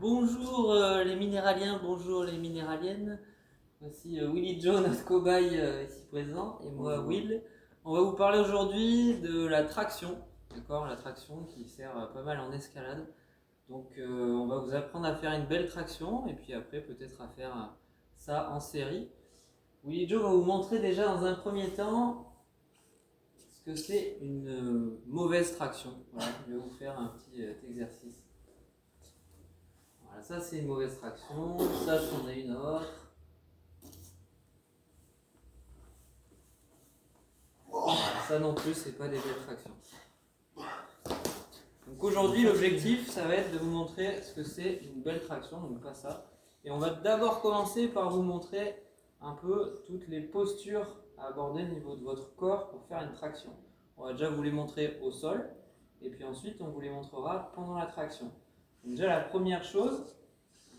Bonjour les minéraliens, bonjour les minéraliennes. Voici Willy Joe, notre cobaye ici présent, et moi Bonjour. Will. On va vous parler aujourd'hui de la traction, d'accord? La traction qui sert pas mal en escalade. Donc on va vous apprendre à faire une belle traction et puis après peut-être à faire ça en série. Willy Joe va vous montrer déjà dans un premier temps ce que c'est une mauvaise traction. Voilà, je vais vous faire un petit exercice. Voilà, ça c'est une mauvaise traction, ça c'en est une autre. Voilà, ça non plus c'est pas des belles tractions. Donc aujourd'hui l'objectif ça va être de vous montrer ce que c'est une belle traction, donc pas ça. Et on va d'abord commencer par vous montrer un peu toutes les postures à aborder au niveau de votre corps pour faire une traction. On va déjà vous les montrer au sol et puis ensuite on vous les montrera pendant la traction. Donc déjà la première chose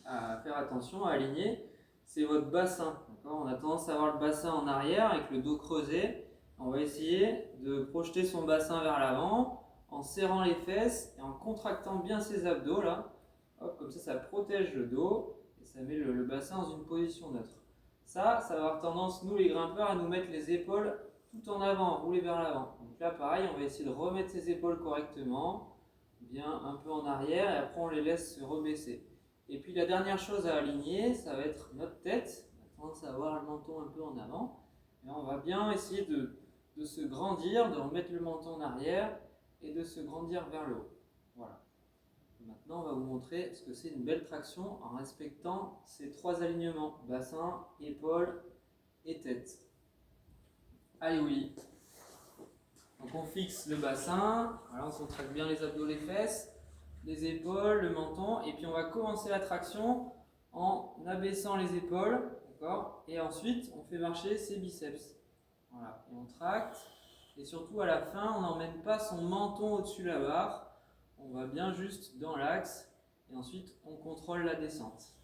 à faire attention, à aligner, c'est votre bassin. On a tendance à avoir le bassin en arrière avec le dos creusé. On va essayer de projeter son bassin vers l'avant en serrant les fesses et en contractant bien ses abdos là. Hop, comme ça protège le dos et ça met le bassin dans une position neutre. Ça va avoir tendance, nous les grimpeurs, à nous mettre les épaules tout en avant, rouler vers l'avant. Donc là pareil, on va essayer de remettre ses épaules correctement, bien un peu en arrière et après on les laisse se rebaisser. Et puis la dernière chose à aligner, ça va être notre tête. On a tendance à avoir le menton un peu en avant. Et on va bien essayer de se grandir, de remettre le menton en arrière et de se grandir vers le haut. Voilà. Maintenant, on va vous montrer ce que c'est une belle traction en respectant ces trois alignements. Bassin, épaules et tête. Allez, oui. Donc on fixe le bassin, voilà, on contracte bien les abdos, les fesses, les épaules, le menton, et puis on va commencer la traction en abaissant les épaules, d'accord? Et ensuite on fait marcher ses biceps. Voilà, et on tracte, et surtout à la fin on n'emmène pas son menton au-dessus de la barre, on va bien juste dans l'axe, et ensuite on contrôle la descente.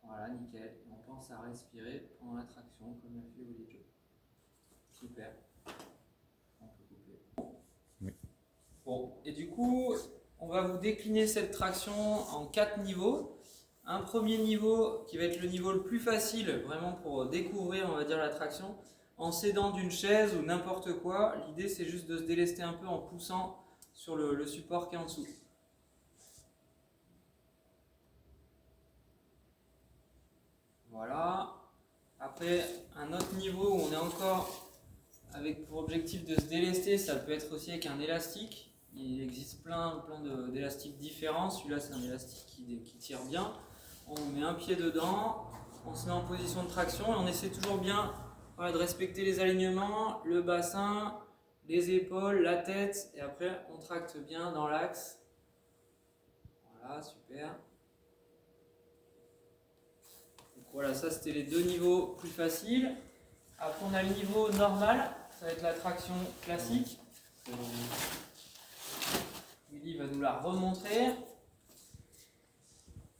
Voilà, nickel, et on pense à respirer pendant la traction comme l'a fait Willy Joe. Super. Oui. Bon, et du coup, on va vous décliner cette traction en 4 niveaux. Un premier niveau qui va être le niveau le plus facile, vraiment pour découvrir, on va dire, la traction, en s'aidant d'une chaise ou n'importe quoi. L'idée, c'est juste de se délester un peu en poussant sur le support qui est en dessous. Voilà. Après, un autre niveau où on est encore avec pour objectif de se délester, ça peut être aussi avec un élastique. Il existe plein d'élastiques différents. Celui-là, c'est un élastique qui tire bien. On met un pied dedans, on se met en position de traction et on essaie toujours bien de respecter les alignements, le bassin, les épaules, la tête. Et après, on tracte bien dans l'axe. Voilà, super. Donc voilà, ça c'était les deux niveaux plus faciles. Après, on a le niveau normal, ça va être la traction classique. Willy va nous la remontrer.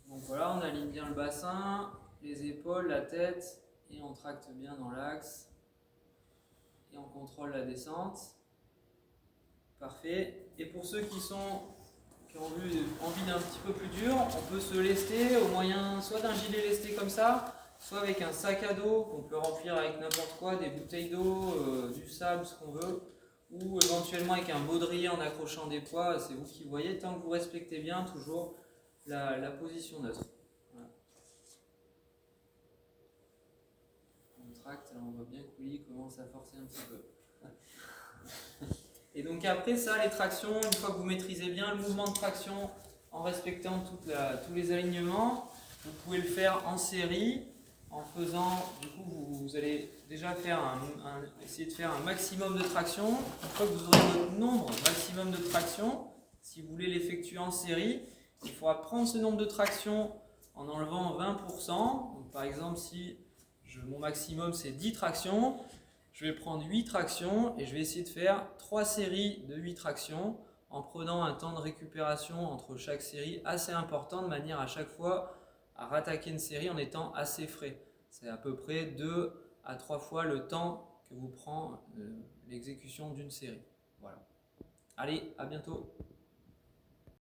Donc voilà, on aligne bien le bassin, les épaules, la tête, et on tracte bien dans l'axe. Et on contrôle la descente. Parfait. Et pour ceux qui ont envie d'un petit peu plus dur, on peut se lester au moyen soit d'un gilet lesté comme ça, soit avec un sac à dos qu'on peut remplir avec n'importe quoi, des bouteilles d'eau, du sable, ce qu'on veut, ou éventuellement avec un baudrier en accrochant des poids, c'est vous qui voyez, tant que vous respectez bien toujours la position neutre. Voilà. On tracte, là on voit bien que Willy commence à forcer un petit peu. Et donc après ça, les tractions, une fois que vous maîtrisez bien le mouvement de traction en respectant tous les alignements, vous pouvez le faire en série en faisant, du coup vous allez déjà essayer de faire un maximum de traction. Une fois que vous aurez votre nombre maximum de traction, si vous voulez l'effectuer en série, il faudra prendre ce nombre de tractions en enlevant 20%. Donc par exemple, si mon maximum c'est 10 tractions, je vais prendre 8 tractions et je vais essayer de faire 3 séries de 8 tractions en prenant un temps de récupération entre chaque série assez important de manière à chaque fois à rattaquer une série en étant assez frais. C'est à peu près 2 à 3 fois le temps que vous prend l'exécution d'une série. Voilà. Allez, à bientôt.